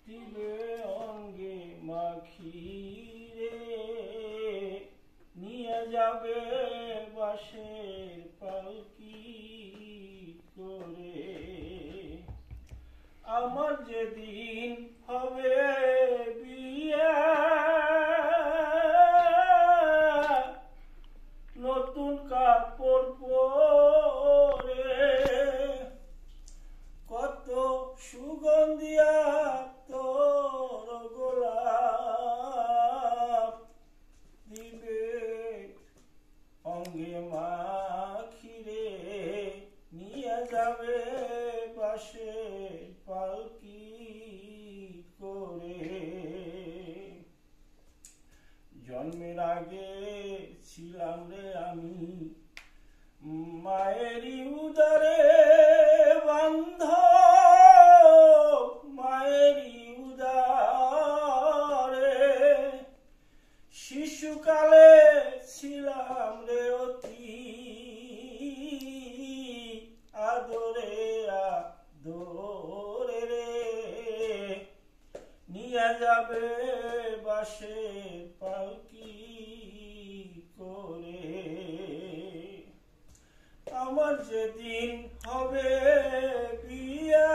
দিবে অঙ্গে মাখিরে, নিয়ে যাবে বাঁশের পালকি করে। আমার যেদিন হবে বিয়ে, নতুন কাপড় পরে, কত সুগন্ধিয়া তোর গোলাপ দিবে অঙ্গে মাখিরে, নিয়ে যাবে বাঁশের পালকি করে। জন্মের আগে ছিলাম রে আমি মায়েরই উদরে বান্ধব, মায়েরই উদরে। শিশুকালে ছিলাম রে অতি আদরে আদরে রে, নিয়ে যাবে বাঁশের পালকি করে। আমার যেদিন হবে বিয়ে,